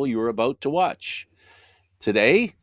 you're about to watch. Today,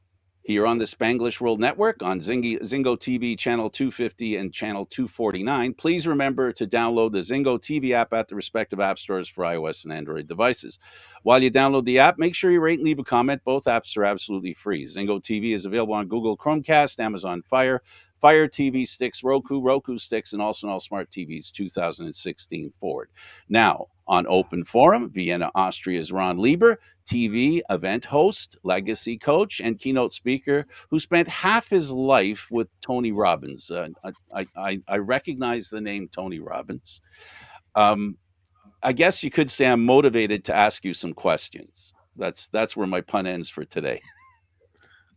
here on the Spanglish World Network on Zingo TV channel 250 and channel 249, please remember to download the Zingo TV app at the respective app stores for iOS and Android devices. While you download the app, make sure you rate and leave a comment. Both apps are absolutely free. Zingo TV is available on Google Chromecast, Amazon Fire TV sticks, Roku sticks, and also on all smart TVs 2016 forward. Now, on Open Forum, Vienna, Austria's Ron Leber, TV event host, legacy coach, and keynote speaker who spent half his life with Tony Robbins. I recognize the name Tony Robbins. I guess you could say I'm motivated to ask you some questions. That's where my pun ends for today.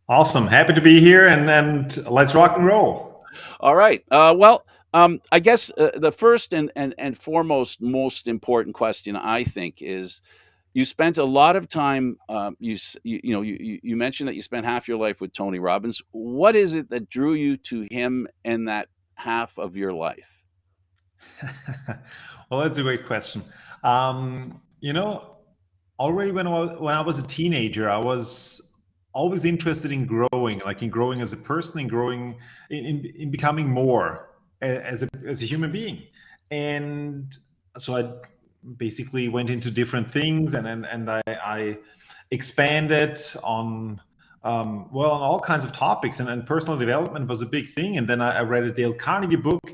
Awesome. Happy to be here, and let's rock and roll. All right. I guess the first and foremost most important question I think is you spent a lot of time. You mentioned that you spent half your life with Tony Robbins. What is it that drew you to him and that half of your life? Well, that's a great question. Already when I was a teenager, I was always interested in growing, like in growing as a person, in growing, in becoming more as a human being. And so I basically went into different things, and I expanded on on all kinds of topics, and personal development was a big thing. And then I read a Dale Carnegie book,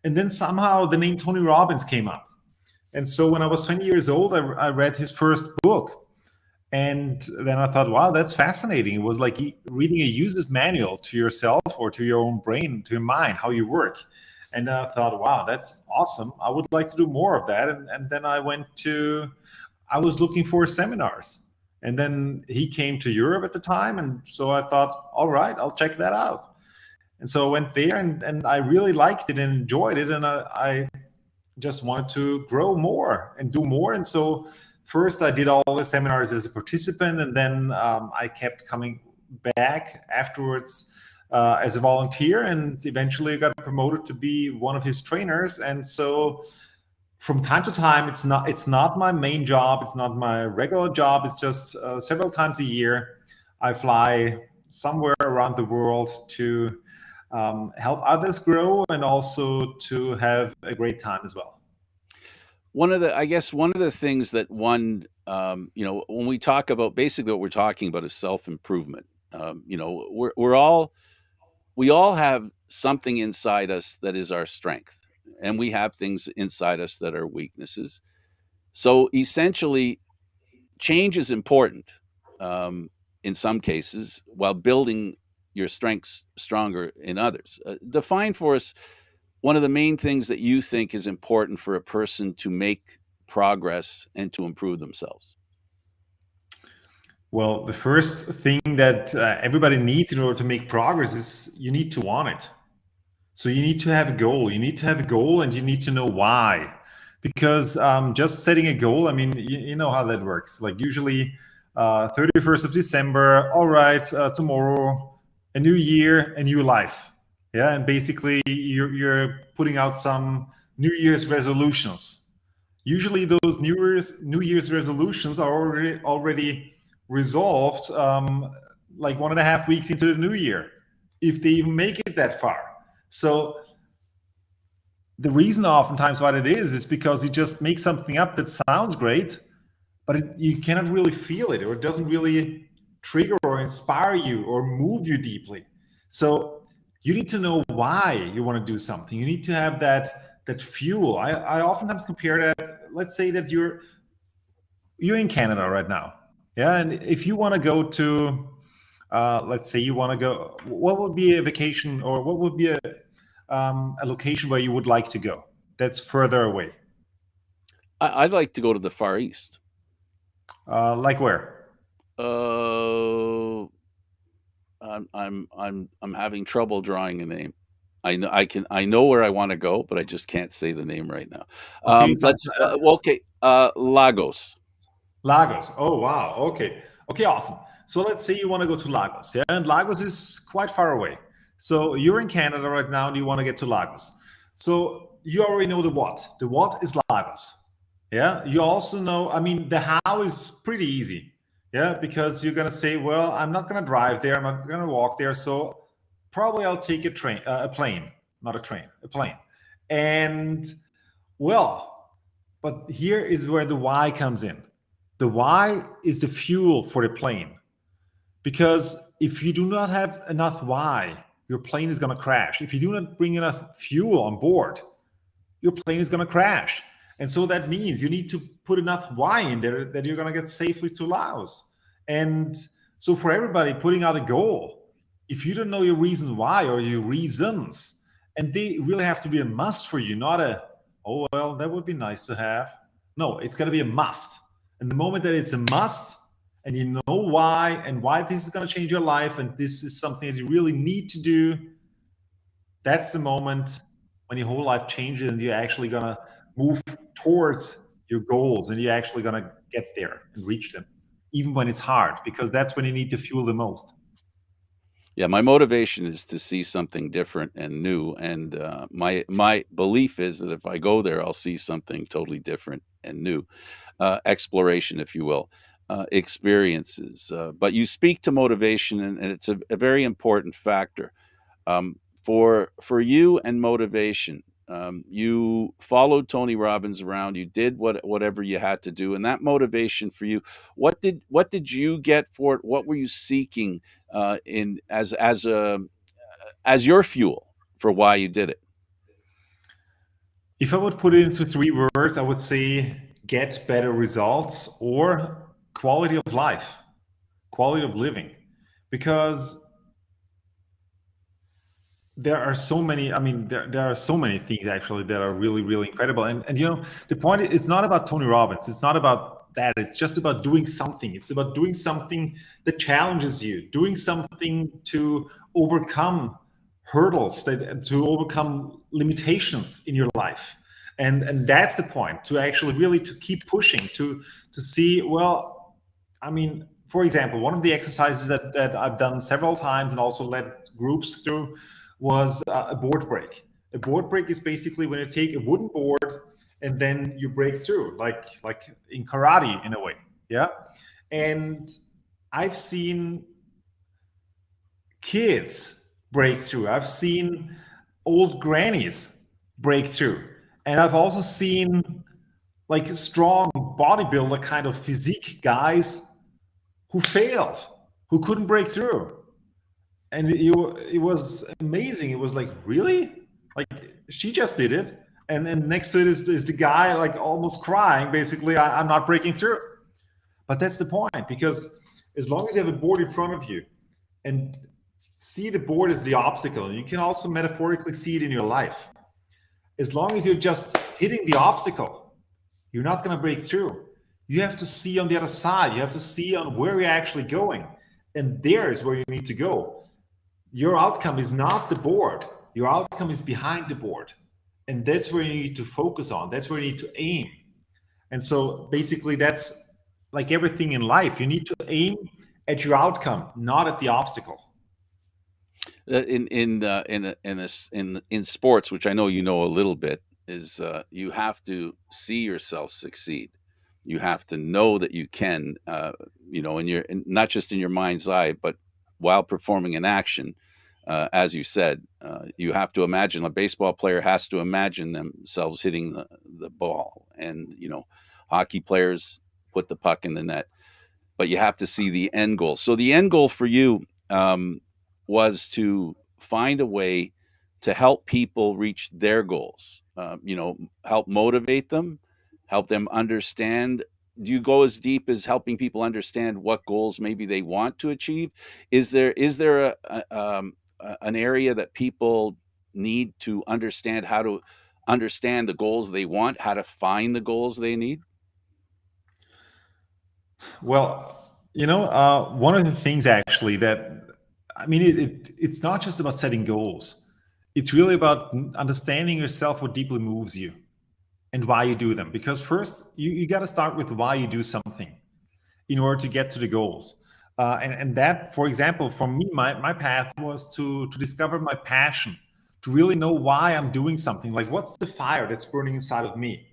and then somehow the name Tony Robbins came up. And so when I was 20 years old, I read his first book. And then I thought, wow, that's fascinating. It was like reading a user's manual to yourself or to your own brain, to your mind, how you work. And then I thought, wow, that's awesome. I would like to do more of that. And then I was looking for seminars. And then he came to Europe at the time. And so I thought, all right, I'll check that out. And so I went there, and I really liked it and enjoyed it. And I just wanted to grow more and do more. And so first I did all the seminars as a participant, and then I kept coming back afterwards as a volunteer, and eventually got promoted to be one of his trainers. And so from time to time, it's not my main job, it's not my regular job, it's just several times a year I fly somewhere around the world to help others grow, and also to have a great time as well. One of the things that when we talk about, basically what we're talking about is self-improvement. We all have something inside us that is our strength, and we have things inside us that are weaknesses. So essentially, change is important in some cases, while building your strengths stronger in others. Define for us one of the main things that you think is important for a person to make progress and to improve themselves. Well, the first thing that everybody needs in order to make progress is you need to want it. So you need to have a goal. You need to have a goal, and you need to know why. Because just setting a goal, I mean, you know how that works. Like usually 31st of December, all right, tomorrow, a new year, a new life. Yeah, and basically you're putting out some New Year's resolutions. Usually those New Year's resolutions are already resolved like 1.5 weeks into the new year, if they even make it that far. So the reason oftentimes why it is because you just make something up that sounds great, but you cannot really feel it, or it doesn't really trigger or inspire you or move you deeply. So you need to know why you want to do something. You need to have that fuel. I oftentimes compare that. Let's say that you're in Canada right now, yeah, and if you want to go to, let's say you want to go, what would be a vacation, or what would be a location where you would like to go that's further away? I'd like to go to the Far East. Like where? I'm having trouble drawing a name. I know where I want to go, but I just can't say the name right now. Lagos. Lagos. Oh wow. Okay, awesome. So let's say you want to go to Lagos, yeah, and Lagos is quite far away. So you're in Canada right now, and you want to get to Lagos. So you already know the what. The what is Lagos. Yeah. You also know, I mean, the how is pretty easy. Yeah, because you're going to say, well, I'm not going to drive there. I'm not going to walk there. So probably I'll take a plane, not a train, a plane. And well, but here is where the why comes in. The why is the fuel for the plane. Because if you do not have enough why, your plane is going to crash. If you do not bring enough fuel on board, your plane is going to crash. And so that means you need to put enough why in there that you're going to get safely to Laos. And so for everybody putting out a goal, if you don't know your reason why or your reasons, and they really have to be a must for you, not a, oh, well, that would be nice to have. No, it's going to be a must. And the moment that it's a must, and you know why and why this is going to change your life, and this is something that you really need to do, that's the moment when your whole life changes and you're actually going to move towards your goals and you're actually going to get there and reach them, even when it's hard, because that's when you need to fuel the most. Yeah, my motivation is to see something different and new, and my belief is that if I go there, I'll see something totally different and new, exploration, if you will, experiences. But you speak to motivation, and it's a very important factor. For you and motivation. You followed Tony Robbins around. You did whatever you had to do, and that motivation for you. What did you get for it? What were you seeking in as your fuel for why you did it? If I would put it into 3 words, I would say get better results or quality of life, quality of living. Because there are so many, I mean, there are so many things actually that are really, really incredible. And you know, the point is, it's not about Tony Robbins. It's not about that. It's just about doing something. It's about doing something that challenges you, doing something to overcome hurdles, to overcome limitations in your life. And that's the point, to actually really to keep pushing, to see, well, I mean, for example, one of the exercises that I've done several times and also led groups through was a board break. A board break is basically when you take a wooden board and then you break through, like in karate in a way. Yeah. And I've seen kids break through. I've seen old grannies break through. And I've also seen like strong bodybuilder kind of physique guys who failed, who couldn't break through. And it was amazing. It was like, really? Like, she just did it. And then next to it is the guy like almost crying, basically, I'm not breaking through. But that's the point, because as long as you have a board in front of you and see the board as the obstacle, you can also metaphorically see it in your life. As long as you're just hitting the obstacle, you're not going to break through. You have to see on the other side. You have to see on where you're actually going. And there's where you need to go. Your outcome is not the board. Your outcome is behind the board. And that's where you need to focus on. That's where you need to aim. And so basically that's like everything in life. You need to aim at your outcome, not at the obstacle. In sports, which I know you know a little bit, is you have to see yourself succeed. You have to know that you can, not just in your mind's eye, but while performing an action. As you said, you have to imagine, a baseball player has to imagine themselves hitting the ball, and hockey players put the puck in the net. But you have to see the end goal. So the end goal for you was to find a way to help people reach their goals. Help motivate them, help them understand. Do you go as deep as helping people understand what goals maybe they want to achieve? Is there an area that people need to understand, how to understand the goals they want, how to find the goals they need? Well, one of the things actually that, I mean, it's not just about setting goals. It's really about understanding yourself, what deeply moves you and why you do them. Because first, you got to start with why you do something in order to get to the goals. And that, for example, for me, my path was to discover my passion, to really know why I'm doing something. Like, what's the fire that's burning inside of me?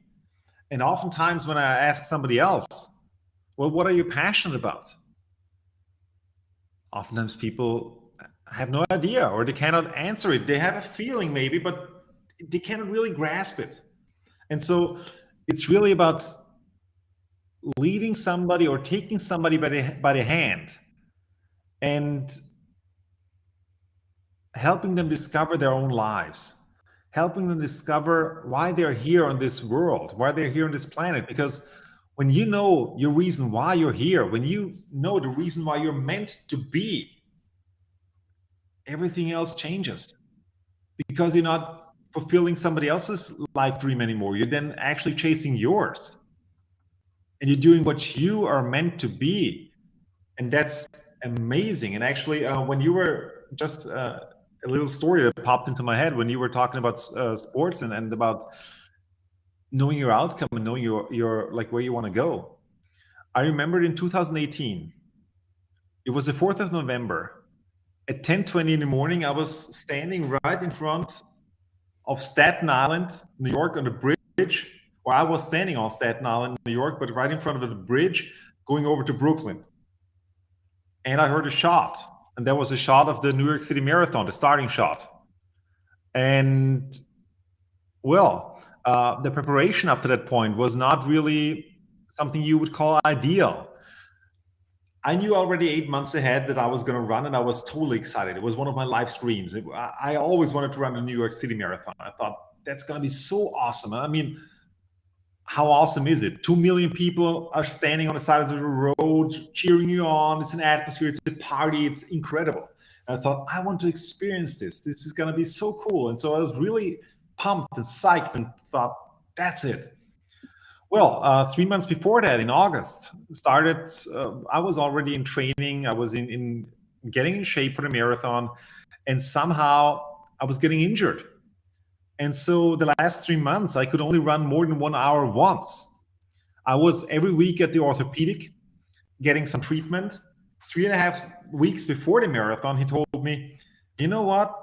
And oftentimes when I ask somebody else, well, what are you passionate about? oftentimes people have no idea, or they cannot answer it. They have a feeling maybe, but they cannot really grasp it. And so it's really about leading somebody or taking somebody by the hand and helping them discover their own lives, helping them discover why they're here on this world, why they're here on this planet. Because when you know your reason why you're here, when you know the reason why you're meant to be, everything else changes, because you're not fulfilling somebody else's life dream anymore. You're then actually chasing yours, and you're doing what you are meant to be. And that's amazing. And actually, when you were just a little story that popped into my head when you were talking about sports and about knowing your outcome and knowing your like where you want to go. I remembered in 2018, it was the 4th of November at 10:20 in the morning. I was standing right in front of Staten Island, New York, on the bridge, or I was standing on Staten Island, New York, but right in front of the bridge going over to Brooklyn. And I heard a shot, and that was a shot of the New York City Marathon, the starting shot. And well, the preparation up to that point was not really something you would call ideal. I knew already 8 months ahead that I was going to run, and I was totally excited. It was one of my life's dreams. I always wanted to run the New York City Marathon. I thought that's going to be so awesome. I mean, how awesome is it? 2 million people are standing on the side of the road, cheering you on. It's an atmosphere, it's a party, it's incredible. And I thought, I want to experience this. This is going to be so cool. And so I was really pumped and psyched and thought, that's it. Well, 3 months before that, in August, I was already in training. I was in getting in shape for the marathon, and somehow I was getting injured. And so the last 3 months, I could only run more than 1 hour once. I was every week at the orthopedic getting some treatment. 3.5 weeks before the marathon, he told me, you know what?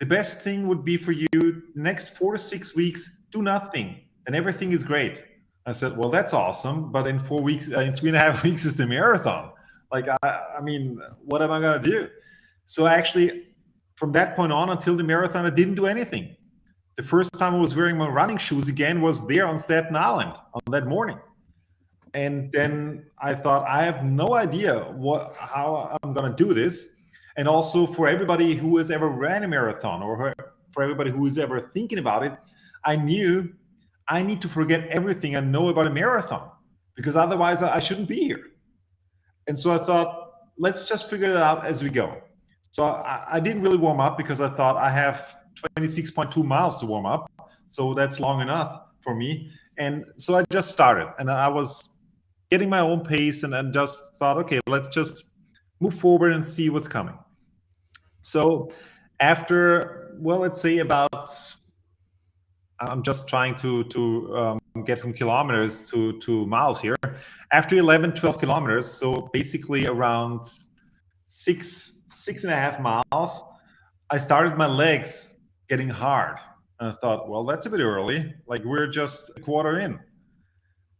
The best thing would be for you, the next 4 to 6 weeks, do nothing, and everything is great. I said, well, that's awesome, but in 4 weeks, in 3.5 weeks is the marathon. Like, I mean, what am I going to do? So actually, from that point on until the marathon, I didn't do anything. The first time I was wearing my running shoes again was there on Staten Island on that morning. And then I thought, I have no idea how I'm going to do this. And also for everybody who has ever ran a marathon, or for everybody who is ever thinking about it, I knew I need to forget everything I know about a marathon, because otherwise I shouldn't be here. And so I thought, let's just figure it out as we go. So I didn't really warm up, because I thought I have 26.2 miles to warm up. So that's long enough for me. And so I just started, and I was getting my own pace, and just thought, okay, let's just move forward and see what's coming. So after, well, let's say about, I'm just trying to get from kilometers to miles here. After 11, 12 kilometers, so basically around 6.5 miles, I started my legs getting hard. And I thought, well, that's a bit early. Like, we're just a quarter in.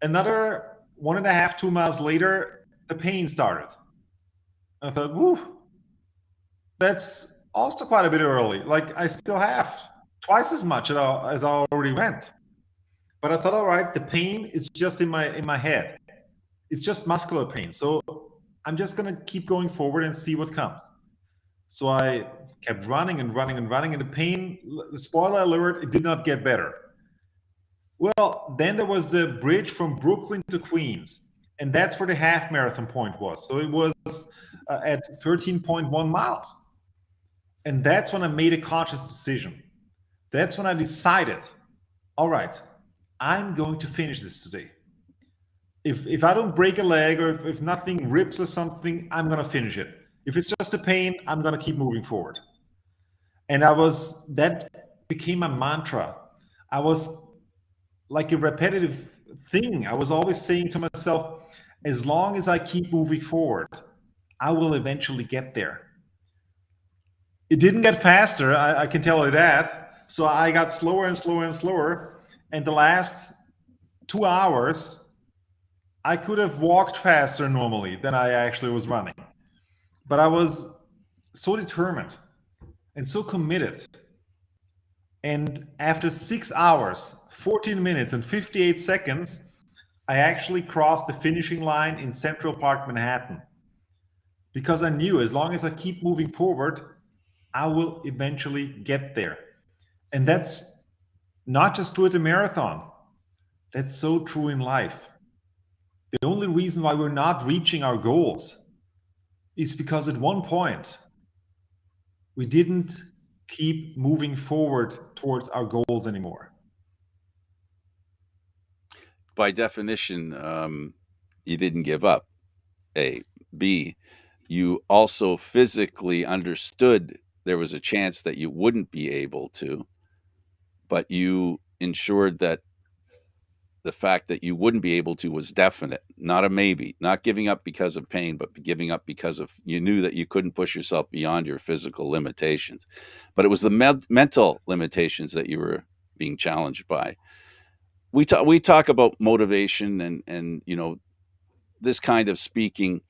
Another 1.5, 2 miles later, the pain started. I thought, whoo, that's also quite a bit early. Like, I still have twice as much as I already went. But I thought, all right, the pain is just in my head. It's just muscular pain. So I'm just going to keep going forward and see what comes. So I kept running and running and running, and the pain, spoiler alert, it did not get better. Well, then there was the bridge from Brooklyn to Queens, and that's where the half marathon point was. So it was at 13.1 miles. And that's when I made a conscious decision. That's when I decided, all right, I'm going to finish this today. If I don't break a leg, or if nothing rips or something, I'm going to finish it. If it's just a pain, I'm going to keep moving forward. And that became a mantra. I was like a repetitive thing. I was always saying to myself, as long as I keep moving forward, I will eventually get there. It didn't get faster, I can tell you that. So I got slower and slower and slower. And the last 2 hours, I could have walked faster normally than I actually was running. but I was so determined and so committed. And after 6 hours, 14 minutes, and 58 seconds, I actually crossed the finishing line in Central Park, Manhattan. Because I knew as long as I keep moving forward, I will eventually get there. And that's not just true at the marathon, that's so true in life. The only reason why we're not reaching our goals is because at one point we didn't keep moving forward towards our goals anymore. By definition, you didn't give up. A. B. You also physically understood there was a chance that you wouldn't be able to, but you ensured that the fact that you wouldn't be able to was definite, not a maybe, not giving up because of pain, but giving up because of you knew that you couldn't push yourself beyond your physical limitations. But it was the mental limitations that you were being challenged by. We talk about motivation and this kind of speaking.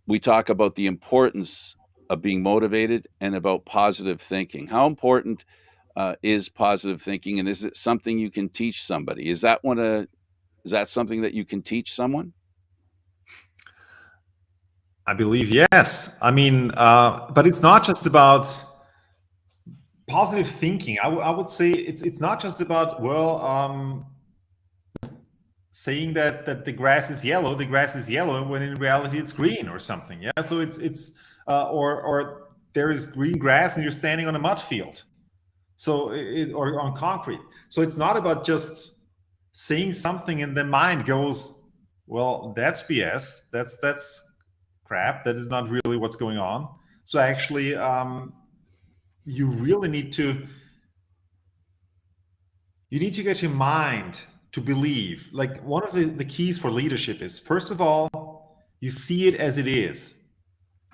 We talk about the importance of being motivated and about positive thinking. How important is positive thinking, and is it something you can teach somebody? Is that something that you can teach someone? I believe yes. I mean, but it's not just about positive thinking. I would say it's not just about saying that the grass is yellow, when in reality it's green or something. Yeah. So it's or there is green grass and you're standing on a mud field. So or on concrete. So it's not about just saying something and the mind goes, well, that's BS. That's crap. That is not really what's going on. So actually, you really need to get your mind to believe. Like one of the keys for leadership is, first of all, you see it as it is.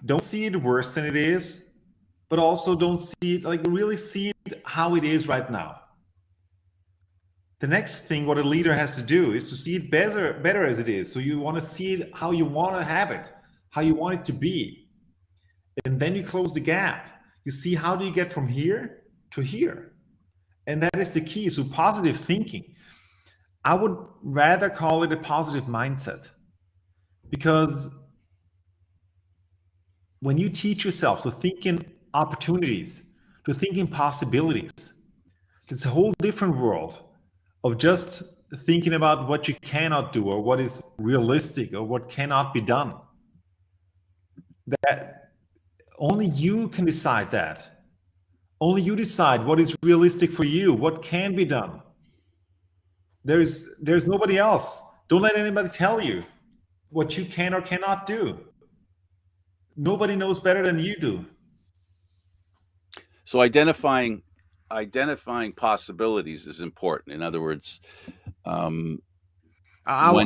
Don't see it worse than it is, but also don't see it, like really see it how it is right now. The next thing what a leader has to do is to see it better as it is. So you want to see it how you want to have it, how you want it to be. And then you close the gap. You see how do you get from here to here? And that is the key. So positive thinking. I would rather call it a positive mindset, because when you teach yourself to think in opportunities, to think in possibilities, it's a whole different world of just thinking about what you cannot do or what is realistic or what cannot be done. That only you can decide that. Only you decide what is realistic for you, what can be done. There's nobody else. Don't let anybody tell you what you can or cannot do. Nobody knows better than you do. So identifying possibilities is important. In other words, I want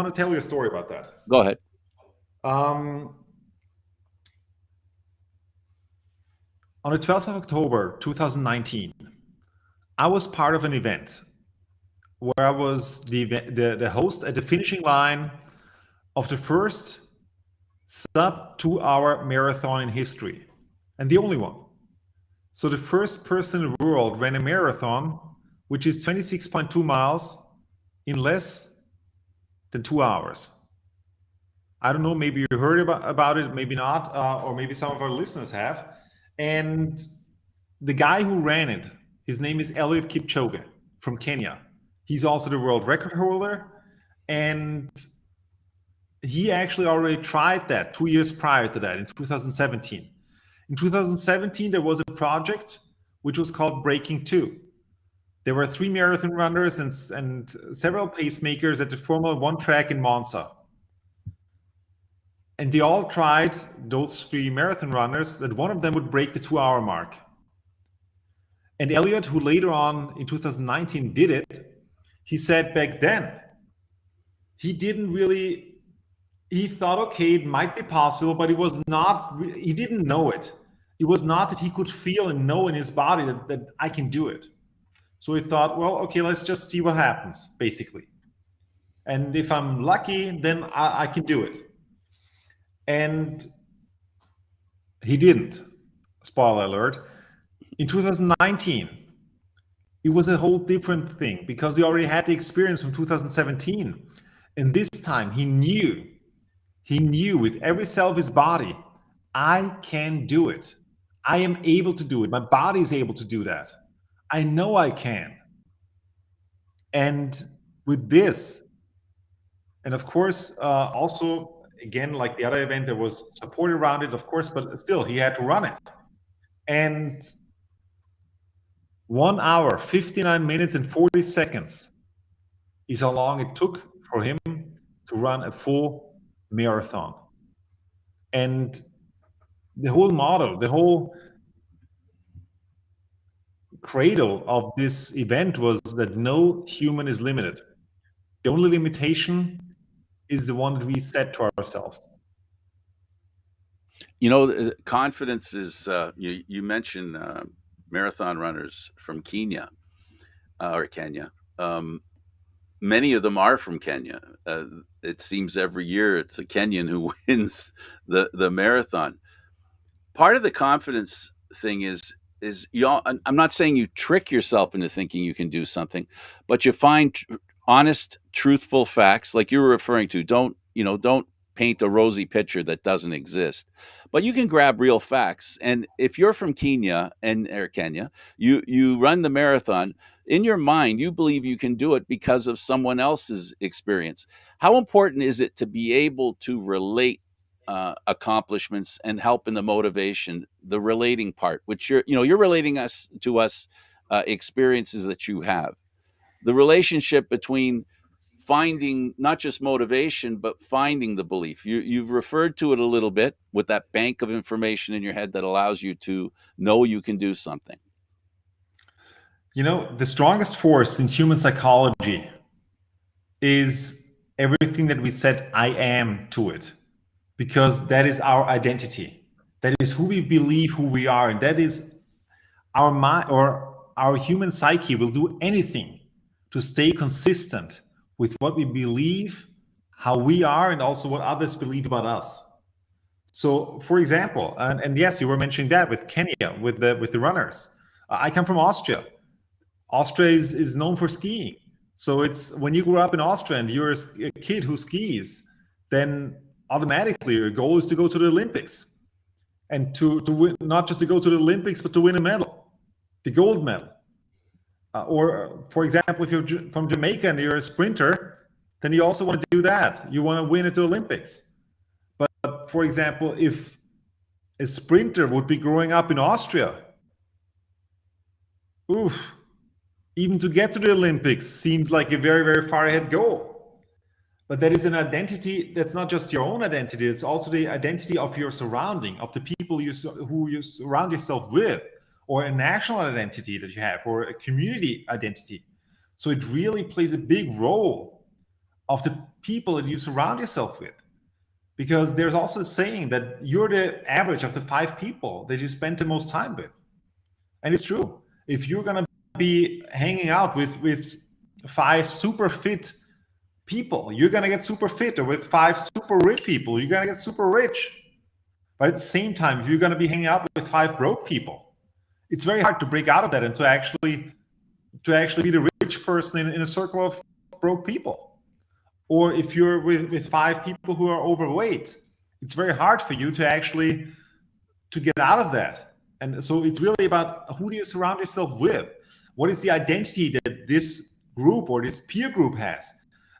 to tell you a story about that. Go ahead. On the 12th of October 2019, I was part of an event where I was the host at the finishing line of the first sub 2-hour marathon in history, and the only one. So the first person in the world ran a marathon, which is 26.2 miles in less than 2 hours. I don't know, maybe you heard about it, maybe not, or maybe some of our listeners have. And the guy who ran it, his name is Eliud Kipchoge from Kenya. He's also the world record holder. And he actually already tried that 2 years prior to that in 2017. In 2017, there was a project which was called Breaking 2. There were 3 marathon runners and several pacemakers at the Formula 1 track in Monza. And they all tried, those 3 marathon runners, that one of them would break the 2-hour mark. And Eliud, who later on in 2019 did it, he said back then, he thought, okay, it might be possible, but he didn't know it. It was not that he could feel and know in his body that I can do it. So he thought, well, okay, let's just see what happens, basically. And if I'm lucky, then I can do it. And He didn't. Spoiler alert. In 2019, it was a whole different thing because he already had the experience from 2017. And this time he knew with every cell of his body, I can do it. I am able to do it. My body is able to do that. I know I can. And with this, and of course, also, again, like the other event, there was support around it, of course, but still, he had to run it. And 1 hour, 59 minutes, and 40 seconds is how long it took for him to run a full marathon. And the whole motto, the whole cradle of this event was that no human is limited. The only limitation is the one that we set to ourselves. You know, confidence is, you mentioned marathon runners from Kenya. Um, Many of them are from Kenya. It seems every year it's a Kenyan who wins the marathon. Part of the confidence thing is you all, I'm not saying you trick yourself into thinking you can do something, but you find honest, truthful facts like you were referring to. Don't paint a rosy picture that doesn't exist. But you can grab real facts. And if you're from Kenya, you run the marathon, in your mind you believe you can do it because of someone else's experience. How important is it to be able to relate accomplishments and help in the motivation, the relating part, which you're relating us to us experiences that you have, the relationship between finding not just motivation but finding the belief. You've referred to it a little bit with that bank of information in your head that allows you to know you can do something. You know, the strongest force in human psychology is everything that we said I am to it, because that is our identity. That is who we believe who we are. And that is our mind, or our human psyche will do anything to stay consistent with what we believe, how we are, and also what others believe about us. So, for example, and yes, you were mentioning that with Kenya, with the runners. I come from Austria. Austria is known for skiing. So it's when you grew up in Austria and you're a kid who skis, then automatically your goal is to go to the Olympics, and to win, not just to go to the Olympics, but to win a medal, the gold medal. Or, for example, if you're from Jamaica and you're a sprinter, then you also want to do that. You want to win at the Olympics. But for example, if a sprinter would be growing up in Austria, oof, even to get to the Olympics seems like a very, very far ahead goal. But that is an identity that's not just your own identity, it's also the identity of your surrounding, of the people who you surround yourself with, or a national identity that you have, or a community identity. So it really plays a big role of the people that you surround yourself with. Because there's also a saying that you're the average of the 5 people that you spend the most time with. And it's true. If you're going to be hanging out with 5 super fit people, you're going to get super fit. Or with 5 super rich people, you're going to get super rich. But at the same time, if you're going to be hanging out with 5 broke people, it's very hard to break out of that and to actually be the rich person in a circle of broke people. Or if you're with 5 people who are overweight, it's very hard for you to actually to get out of that. And so it's really about who do you surround yourself with? What is the identity that this group or this peer group has?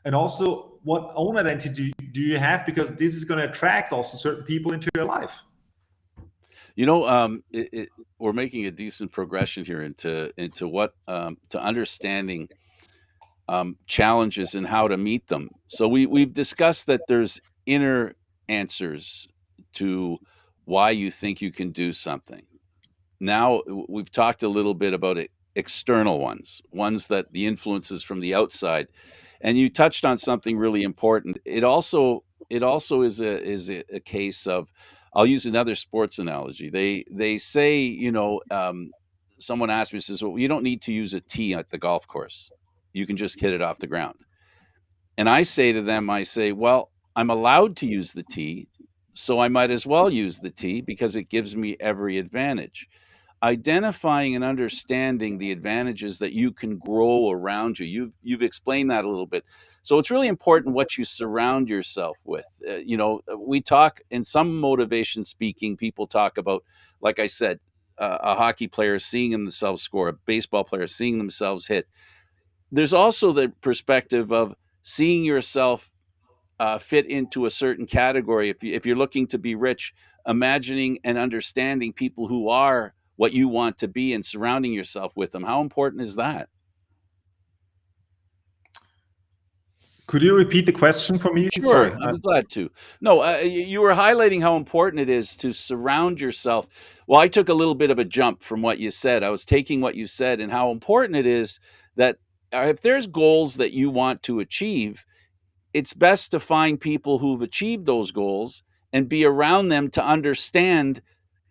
And also, what own identity do you have? Because this is going to attract also certain people into your life. We're making a decent progression here into what to understanding challenges and how to meet them. So we've discussed that there's inner answers to why you think you can do something. Now we've talked a little bit about it, external ones that the influences from the outside, and you touched on something really important. It also is a case of, I'll use another sports analogy. They say, someone asked me, says, well, you don't need to use a tee at the golf course. You can just hit it off the ground. And I say to them, I say, well, I'm allowed to use the tee so I might as well use the T because it gives me every advantage. Identifying and understanding the advantages that you can grow around you. You've explained that a little bit. So it's really important what you surround yourself with. We talk in some motivation speaking. People talk about, like I said, a hockey player seeing themselves score, a baseball player seeing themselves hit. There's also the perspective of seeing yourself fit into a certain category. If you're looking to be rich, imagining and understanding people who are what you want to be and surrounding yourself with them. How important is that? Could you repeat the question for me? Sorry. Sure, I'd be glad to. No, you were highlighting how important it is to surround yourself. Well, I took a little bit of a jump from what you said. I was taking what you said and how important it is that if there's goals that you want to achieve, it's best to find people who've achieved those goals and be around them to understand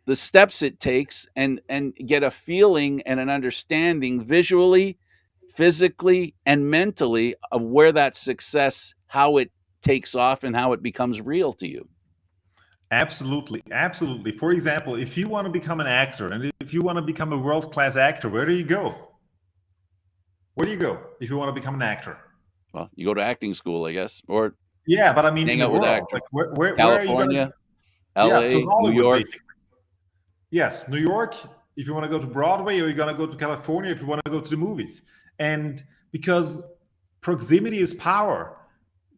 the steps it takes and get a feeling and an understanding visually, physically, and mentally of where that success, how it takes off and how it becomes real to you. Absolutely, absolutely. For example, if you want to become an actor and if you want to become a world-class actor, where do you go? Where do you go if you want to become an actor? Well, you go to acting school, I guess, or Yeah, but I mean in hang the out with world, actors. like where are you going to? California, Yeah, to LA, New Hollywood, York. basically. Yes, New York, if you want to go to Broadway, or you're going to go to California if you want to go to the movies. And because proximity is power,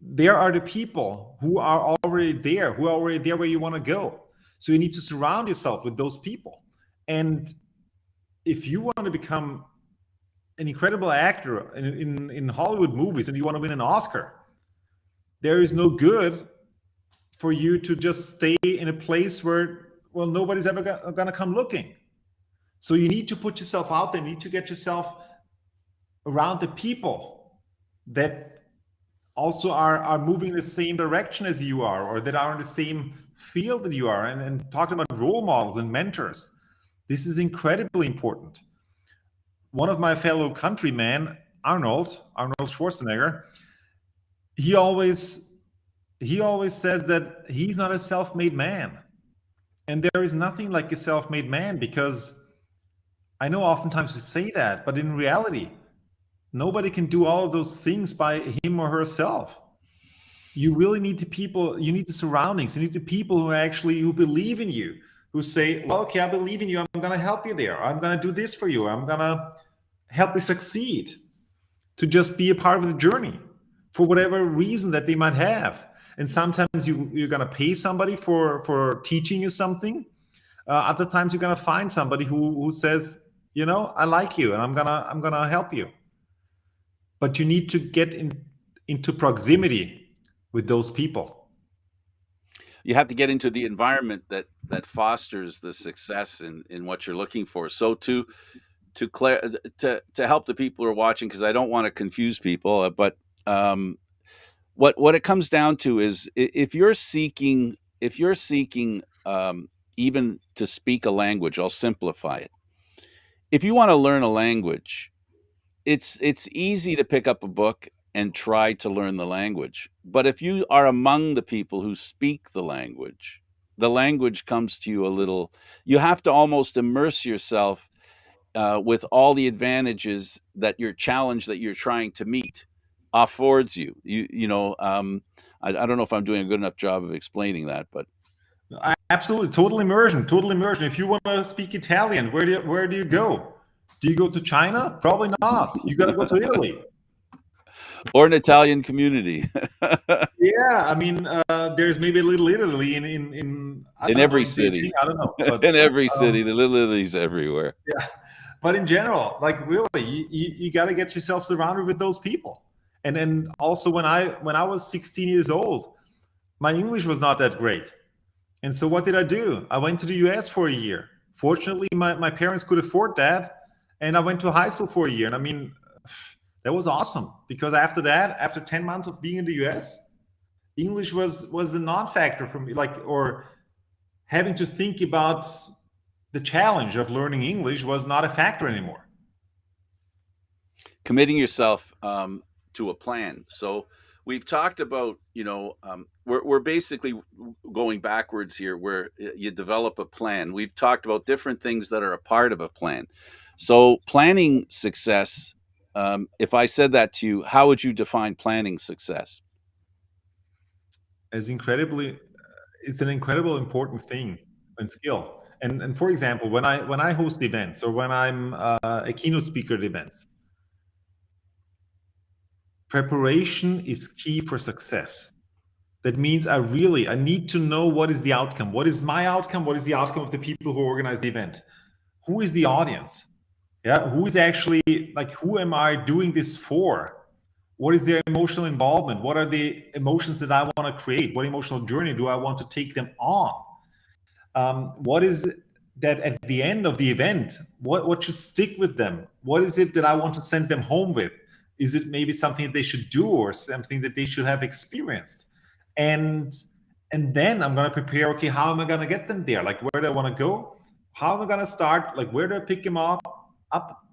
there are the people who are already there, where you want to go. So you need to surround yourself with those people. And if you want to become an incredible actor in Hollywood movies and you want to win an Oscar, there is no good for you to just stay in a place where, well, nobody's ever going to come looking. So you need to put yourself out there. You need to get yourself around the people that also are moving in the same direction as you are, or that are in the same field that you are. And talking about role models and mentors, this is incredibly important. One of my fellow countrymen, Arnold Schwarzenegger, he always says that he's not a self-made man. And there is nothing like a self-made man, because I know oftentimes we say that, but in reality, nobody can do all of those things by him or herself. You really need the people, you need the surroundings, you need the people who believe in you, who say, well, okay, I believe in you, I'm going to help you there, I'm going to do this for you, I'm going to help you succeed, to just be a part of the journey for whatever reason that they might have. And sometimes you're going to pay somebody for teaching you something. Other times you're going to find somebody who says, I like you and I'm gonna help you. But you need to get into proximity with those people. You have to get into the environment that fosters the success in what you're looking for. So to help the people who are watching, because I don't want to confuse people, but what it comes down to is if you're seeking even to speak a language, I'll simplify it. If you want to learn a language, it's easy to pick up a book and try to learn the language. But if you are among the people who speak the language comes to you a little. You have to almost immerse yourself with all the advantages that your challenge that you're trying to meet affords you. I don't know if I'm doing a good enough job of explaining that, but Absolutely, total immersion. If you want to speak Italian, where do you go? Do you go to China? Probably not. You got to go to Italy. Or an Italian community. Yeah, I mean, there's maybe a Little Italy in every city. Beijing, I don't know, but in every city, the Little Italy's everywhere. Yeah, but in general, like really, you got to get yourself surrounded with those people. And then also, when I was 16 years old, my English was not that great. And so what did I do? I went to the US for a year. Fortunately, my parents could afford that. And I went to high school for a year. And I mean, that was awesome, because after that, after 10 months of being in the US, English was a non-factor for me, or having to think about the challenge of learning English was not a factor anymore. Committing yourself to a plan. So we've talked about, we're basically going backwards here, where you develop a plan. We've talked about different things that are a part of a plan. So planning success, if I said that to you, how would you define planning success? As incredibly, it's an incredible important thing and skill. And for example, when I host events or when I'm a keynote speaker at events, preparation is key for success. That means I need to know what is the outcome. What is my outcome? What is the outcome of the people who organize the event? Who is the audience? Yeah, who is actually, like, who am I doing this for? What is their emotional involvement? What are the emotions that I want to create? What emotional journey do I want to take them on? What is that at the end of the event? What should stick with them? What is it that I want to send them home with? Is it maybe something that they should do or something that they should have experienced? And then I'm going to prepare, okay, how am I going to get them there? Like, where do I want to go? How am I going to start? Like, where do I pick them up?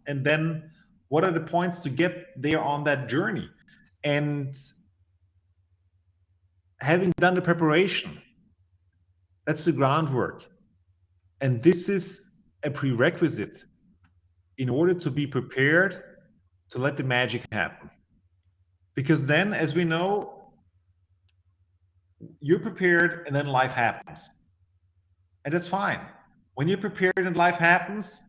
And then what are the points to get there on that journey? And having done the preparation, that's the groundwork. And this is a prerequisite in order to be prepared to let the magic happen. Because then, as we know, you're prepared and then life happens. And that's fine. When you're prepared and life happens,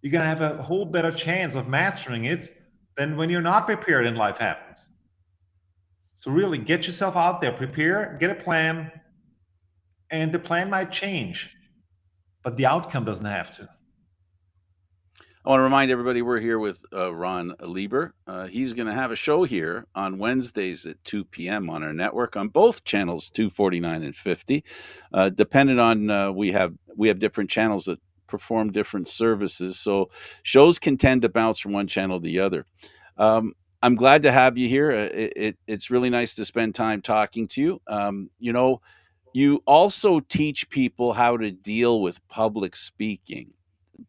you're going to have a whole better chance of mastering it than when you're not prepared and life happens. So really get yourself out there, prepare, get a plan, and the plan might change, but the outcome doesn't have to. I want to remind everybody we're here with Ron Leber. He's going to have a show here on Wednesdays at 2 p.m. on our network on both channels 249 and 50. Depending on we have different channels that perform different services, so shows can tend to bounce from one channel to the other. I'm glad to have you here. It's really nice to spend time talking to you. You also teach people how to deal with public speaking.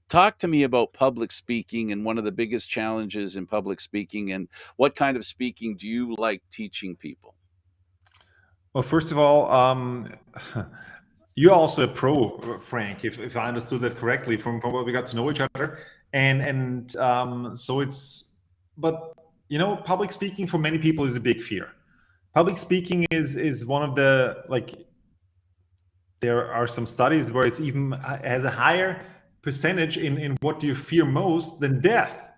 Talk to me about public speaking and one of the biggest challenges in public speaking, and what kind of speaking do you like teaching people? Well, first of all, you're also a pro, Frank, if I understood that correctly from what we got to know each other. And so but public speaking for many people is a big fear. Public speaking is one of the, like, there are some studies where it's even has a higher percentage in what you fear most than death.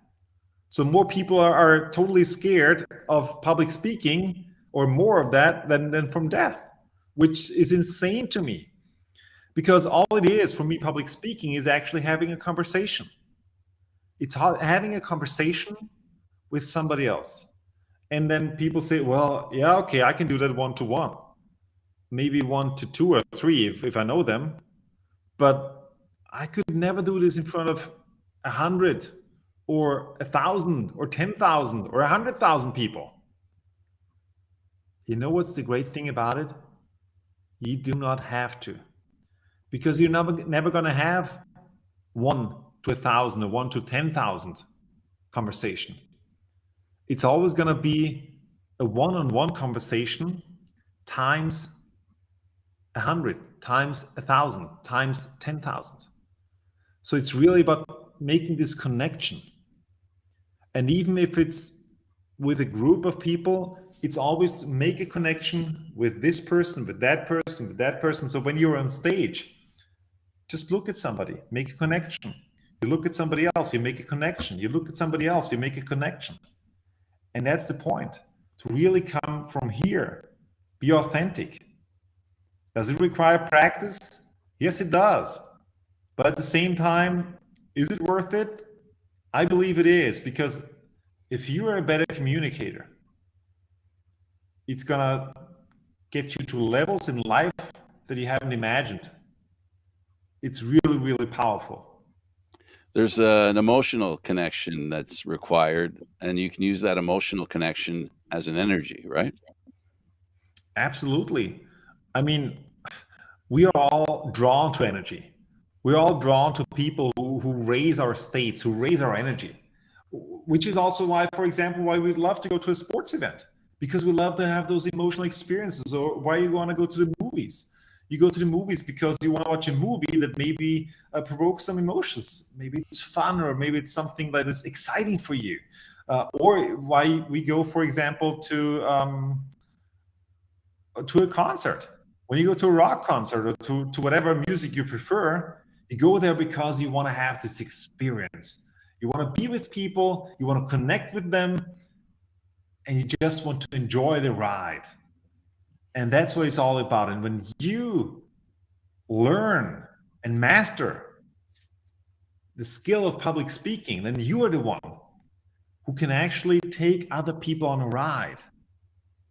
So more people are totally scared of public speaking, or more of that than from death, which is insane to me. Because all it is for me, public speaking is actually having a conversation. It's having a conversation with somebody else. And then people say, well, yeah, okay, I can do that one-to-one. Maybe 1 to 2 or 3 if I know them. But I could never do this in front of 100 or 1,000 or 10,000 or 100,000 people. You know what's the great thing about it? You do not have to. Because you're never going to have 1 to 1,000 or 1 to 10,000 conversation. It's always going to be a one-on-one conversation times 100, times 1,000, times 10,000. So it's really about making this connection. And even if it's with a group of people, it's always to make a connection with this person, with that person, with that person. So when you're on stage, just look at somebody, make a connection. You look at somebody else, you make a connection. You look at somebody else, you make a connection. And that's the point, to really come from here, be authentic. Does it require practice? Yes, it does. But at the same time, is it worth it? I believe it is, because if you are a better communicator, it's going to get you to levels in life that you haven't imagined. It's really, really powerful. There's an emotional connection that's required, and you can use that emotional connection as an energy, right? Absolutely. I mean, we are all drawn to energy. We're all drawn to people who raise our states, who raise our energy, which is also why, for example, why we'd love to go to a sports event, because we love to have those emotional experiences. Or why you want to go to the movies? You go to the movies because you want to watch a movie that maybe provokes some emotions. Maybe it's fun, or maybe it's something that is exciting for you. Or why we go, for example, to a concert. When you go to a rock concert, or to whatever music you prefer, you go there because you want to have this experience. You want to be with people, you want to connect with them, and you just want to enjoy the ride. And that's what it's all about. And when you learn and master the skill of public speaking, then you are the one who can actually take other people on a ride.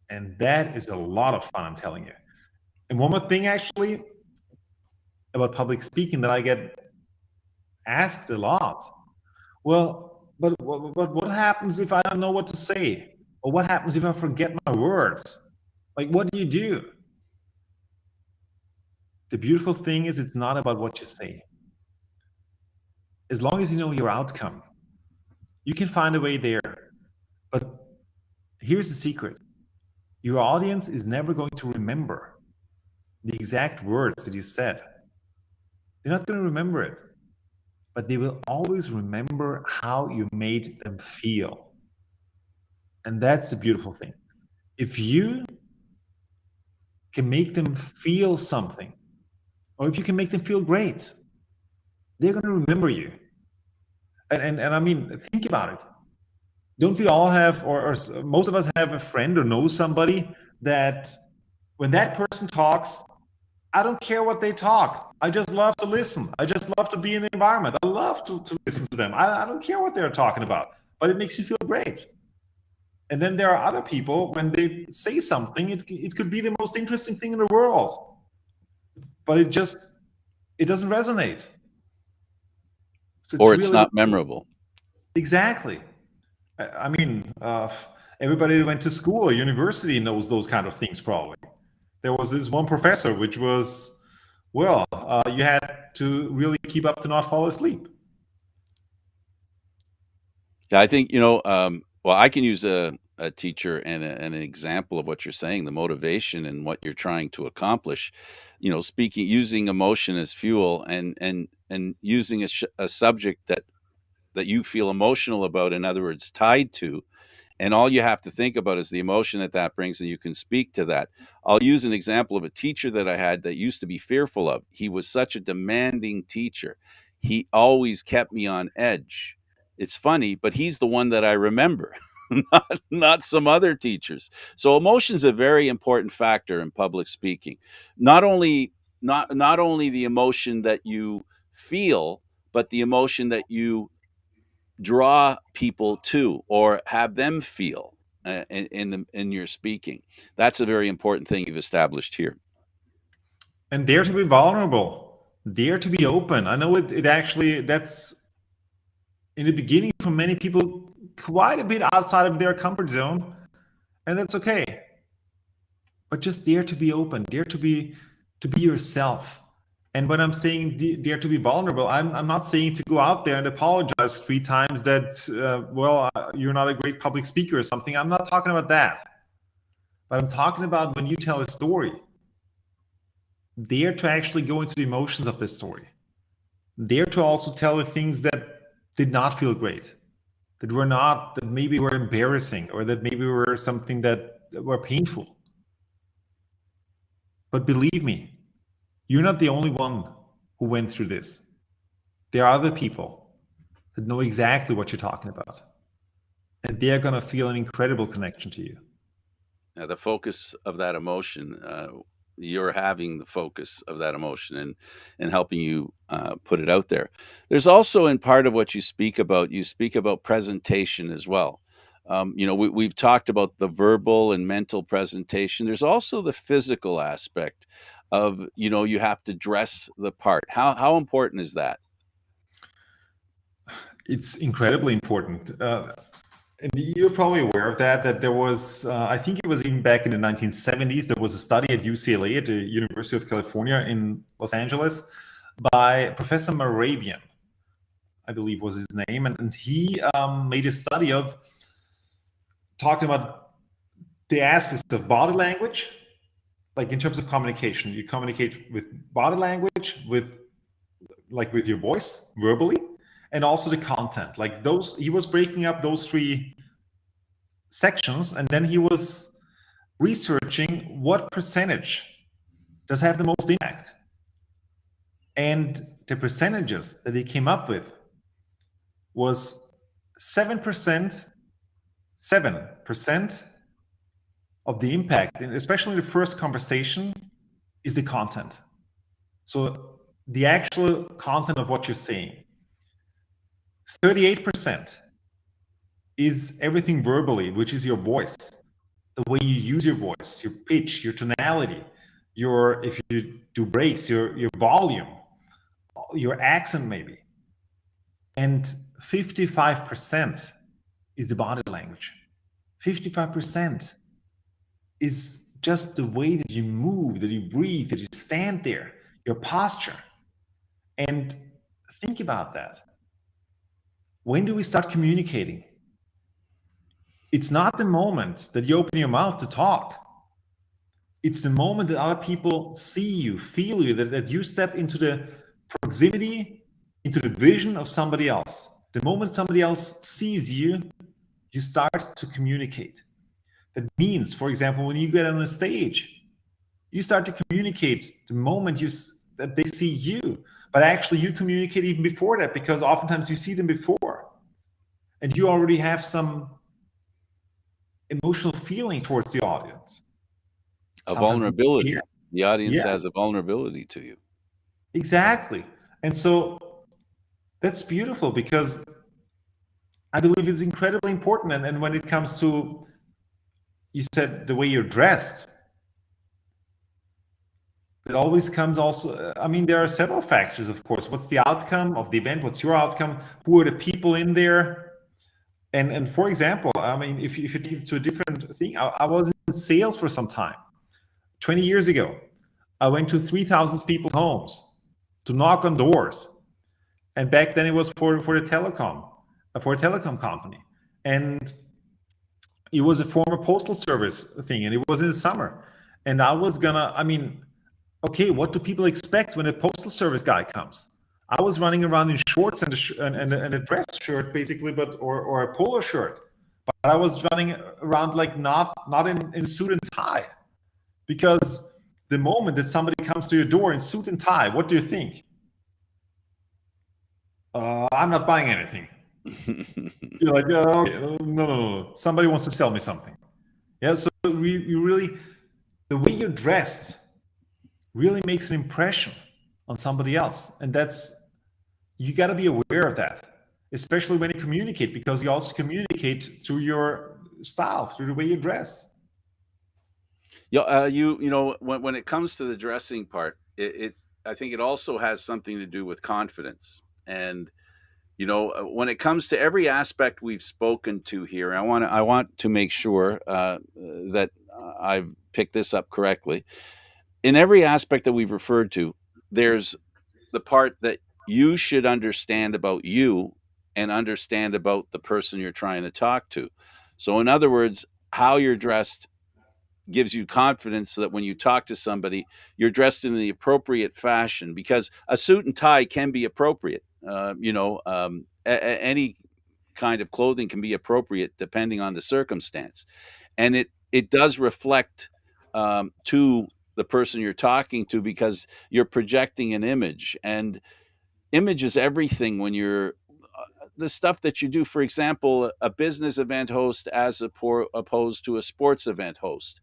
And that is a lot of fun, I'm telling you. And one more thing, actually, about public speaking that I get asked a lot. Well, but what happens if I don't know what to say? Or what happens if I forget my words? Like, what do you do? The beautiful thing is, it's not about what you say. As long as you know your outcome, you can find a way there. But here's the secret. Your audience is never going to remember the exact words that you said. They're not going to remember it, but they will always remember how you made them feel. And that's the beautiful thing. If you can make them feel something, or if you can make them feel great, they're going to remember you. And I mean, think about it. Don't we all have, or most of us have a friend or know somebody that when that person talks, I don't care what they talk. I just love to listen. I just love to be in the environment. I love to listen to them. I don't care what they're talking about, but it makes you feel great. And then there are other people, when they say something, it could be the most interesting thing in the world, but it doesn't resonate. So Or it's it's really not memorable. exactly. I mean, everybody who went to school or university knows those kind of things probably. There was this one professor, which was, well, you had to really keep up to not fall asleep. Yeah, I think, well, I can use a teacher and an example of what you're saying, the motivation and what you're trying to accomplish. Using emotion as fuel, and using a subject that you feel emotional about, in other words, tied to, and all you have to think about is the emotion that brings, and you can speak to that. I'll use an example of a teacher that I had that used to be fearful of. He was such a demanding teacher. He always kept me on edge. It's funny, but he's the one that I remember, not some other teachers. So emotion's a very important factor in public speaking. Not only not only the emotion that you feel, but the emotion that you draw people to, or have them feel in your speaking. That's a very important thing you've established here. And dare to be vulnerable, dare to be open. I know it actually, that's in the beginning for many people quite a bit outside of their comfort zone, and that's okay. But just dare to be open, dare to be yourself. And when I'm saying dare to be vulnerable, I'm not saying to go out there and apologize 3 times that, you're not a great public speaker or something. I'm not talking about that. But I'm talking about when you tell a story, dare to actually go into the emotions of the story. Dare to also tell the things that did not feel great, that maybe were embarrassing, or that maybe were something that were painful. But believe me, you're not the only one who went through this. There are other people that know exactly what you're talking about, and they're going to feel an incredible connection to you. The focus of that emotion, you're having the focus of that emotion, and helping you put it out there. There's also, in part of what you speak about presentation as well. We've talked about the verbal and mental presentation. There's also the physical aspect of, you have to dress the part. How important is that? It's incredibly important. And you're probably aware of that there was, I think it was even back in the 1970s, there was a study at UCLA, at the University of California in Los Angeles, by Professor Morabian, I believe was his name. And he made a study of talking about the aspects of body language, like in terms of communication, you communicate with body language, with your voice verbally, and also the content. Like those, he was breaking up those three sections, and then he was researching what percentage does have the most impact. And the percentages that he came up with was 7%, 7% of the impact, and especially in the first conversation, is the content. So the actual content of what you're saying. 38% is everything verbally, which is your voice, the way you use your voice, your pitch, your tonality, your, if you do breaks, your volume, your accent maybe. And 55% is the body language. 55% is just the way that you move, that you breathe, that you stand there, your posture. And think about that. When do we start communicating? It's not the moment that you open your mouth to talk. It's the moment that other people see you, feel you, that you step into the proximity, into the vision of somebody else. The moment somebody else sees you, you start to communicate. That means, for example, when you get on a stage, you start to communicate the moment that they see you. But actually, you communicate even before that, because oftentimes you see them before. And you already have some emotional feeling towards the audience. A vulnerability. Yeah. The audience has a vulnerability to you. Exactly. And so that's beautiful, because I believe it's incredibly important. And when it comes to, you said the way you're dressed, it always comes also, I mean, there are several factors, of course. What's the outcome of the event? What's your outcome? Who are the people in there? And for example, I mean, if you take it to a different thing, I was in sales for some time. 20 years ago, I went to 3,000 people's homes to knock on doors. And back then it was for a telecom company. And it was a former postal service thing, and it was in the summer. And I was gonna, I mean, okay, what do people expect when a postal service guy comes? I was running around in shorts and a dress shirt, basically, or a polo shirt. But I was running around like not in suit and tie. Because the moment that somebody comes to your door in suit and tie, what do you think? I'm not buying anything. You're like, okay, no. Somebody wants to sell me something. Yeah, so you really, the way you're dressed really makes an impression on somebody else. And you got to be aware of that, especially when you communicate, because you also communicate through your style, through the way you dress. Yeah, you know, when it comes to the dressing part, I think it also has something to do with confidence. And you know, when it comes to every aspect we've spoken to here, I want to make sure that I've picked this up correctly. In every aspect that we've referred to, there's the part that you should understand about you and understand about the person you're trying to talk to. So, in other words, how you're dressed gives you confidence so that when you talk to somebody, you're dressed in the appropriate fashion, because a suit and tie can be appropriate. Any kind of clothing can be appropriate depending on the circumstance. And it does reflect to the person you're talking to, because you're projecting an image, and image is everything when you're the stuff that you do. For example, a business event host as opposed to a sports event host.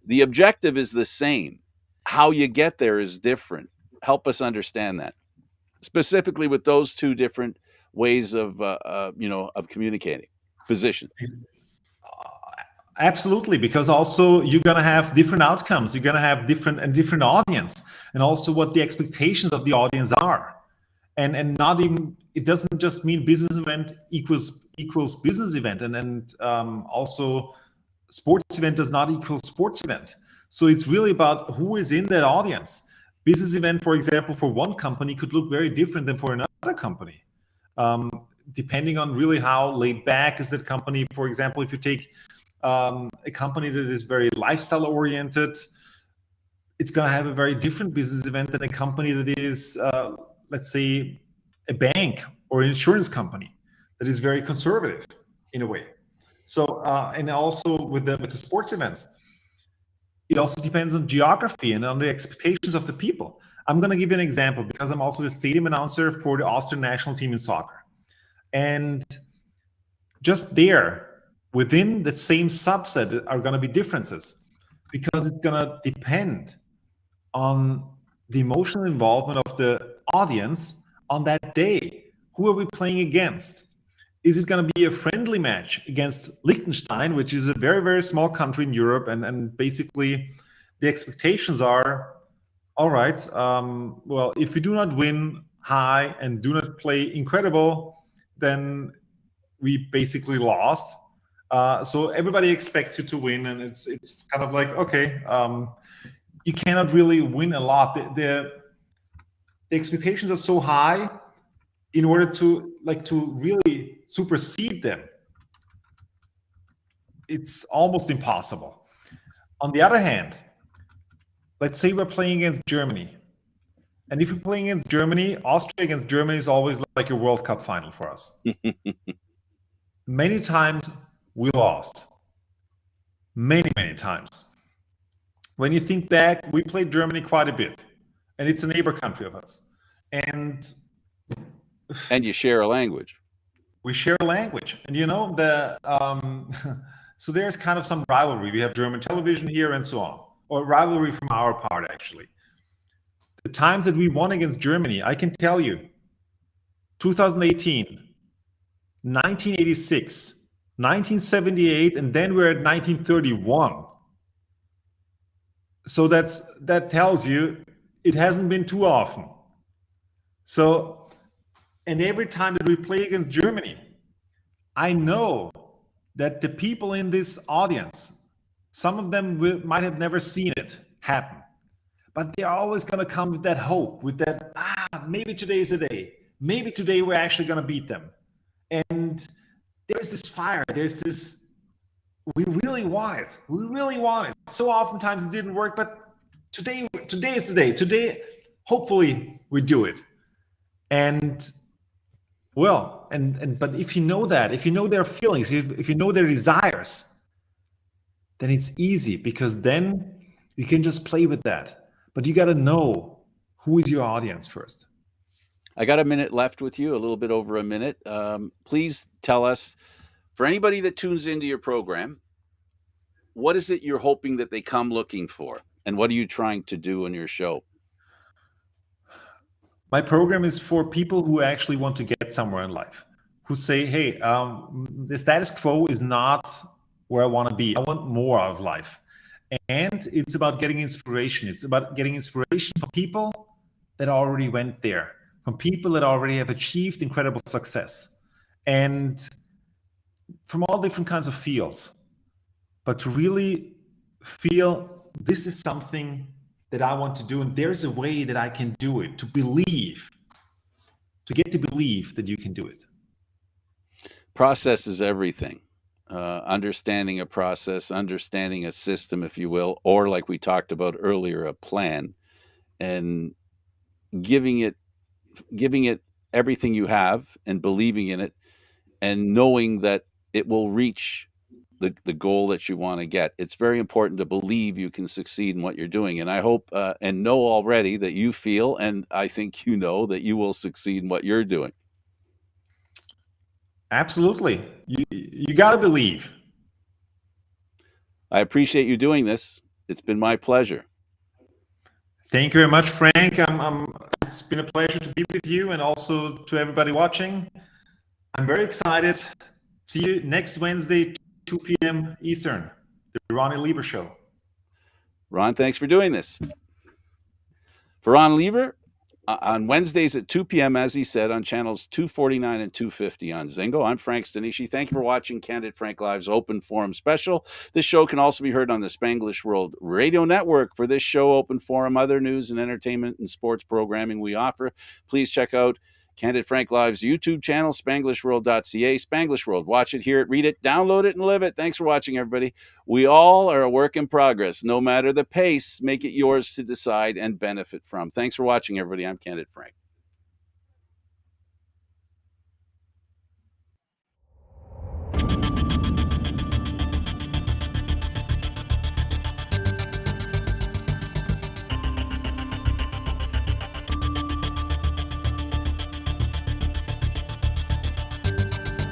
The objective is the same. How you get there is different. Help us understand that, specifically with those two different ways of of communicating position. Absolutely, because also you're gonna have different outcomes. You're gonna have different audience, and also what the expectations of the audience are. And not even, it doesn't just mean business event equals business event, and also sports event does not equal sports event. So it's really about who is in that audience. Business event, for example, for one company could look very different than for another company, depending on really how laid back is that company. For example, if you take a company that is very lifestyle oriented, it's going to have a very different business event than a company that is, let's say, a bank or an insurance company that is very conservative in a way. So, and also with the sports events, it also depends on geography and on the expectations of the people. I'm going to give you an example because I'm also the stadium announcer for the Austrian national team in soccer. And just there, within the same subset, are going to be differences because it's going to depend on the emotional involvement of the audience on that day. Who are we playing against? Is it going to be a friendly match against Liechtenstein, which is a very, very small country in Europe? And basically, the expectations are, all right, well, if we do not win high and do not play incredible, then we basically lost. So everybody expects you to win, and it's kind of like, okay, you cannot really win a lot. The expectations are so high in order to really supersede them. It's almost impossible. On the other hand, let's say we're playing against Germany. And if we're playing against Germany, Austria against Germany is always like a World Cup final for us. Many times we lost. Many, many times. When you think back, we played Germany quite a bit. And it's a neighbor country of us. And you share a language. We share a language. And you know, so there's kind of some rivalry. We have German television here and so on. Or rivalry from our part, actually. The times that we won against Germany, I can tell you, 2018, 1986, 1978, and then we're at 1931. So that tells you it hasn't been too often. So, and every time that we play against Germany, I know that the people in this audience, some of them might have never seen it happen, but they're always going to come with that hope, with that, maybe today is the day. Maybe today we're actually going to beat them. And there's this fire, there's this, we really want it. We really want it. So oftentimes it didn't work, but today is the day. Today, hopefully we do it. And well, but if you know that, if you know their feelings, if you know their desires, then it's easy because then you can just play with that. But you got to know who is your audience first. I got a minute left with you, a little bit over a minute. Please tell us, for anybody that tunes into your program, what is it you're hoping that they come looking for? And what are you trying to do in your show? My program is for people who actually want to get somewhere in life, who say, hey, the status quo is not where I want to be. I want more out of life. And it's about getting inspiration. It's about getting inspiration from people that already went there, from people that already have achieved incredible success, and from all different kinds of fields. But to really feel this is something that I want to do, and there's a way that I can do it, to believe, to get to believe that you can do it. Process is everything. Understanding a process, understanding a system, if you will, or like we talked about earlier, a plan, and giving it everything you have and believing in it and knowing that it will reach the goal that you want to get. It's very important to believe you can succeed in what you're doing. And I hope and know already that you feel, and I think you know, that you will succeed in what you're doing. Absolutely. You got to believe. I appreciate you doing this. It's been my pleasure. Thank you very much, Frank. It's been a pleasure to be with you and also to everybody watching. I'm very excited. See you next Wednesday, 2 p.m. Eastern, the Ronny Leber Show. Ron, thanks for doing this. For Ron Leber, on Wednesdays at 2 p.m., as he said, on channels 249 and 250 on Zingo. I'm Frank Stanishi. Thank you for watching Candid Frank Live's Open Forum special. This show can also be heard on the Spanglish World Radio Network. For this show, Open Forum, other news and entertainment and sports programming we offer, please check out Candid Frank Live's YouTube channel, SpanglishWorld.ca. Spanglish World. Watch it, hear it, read it, download it, and live it. Thanks for watching, everybody. We all are a work in progress. No matter the pace, make it yours to decide and benefit from. Thanks for watching, everybody. I'm Candid Frank.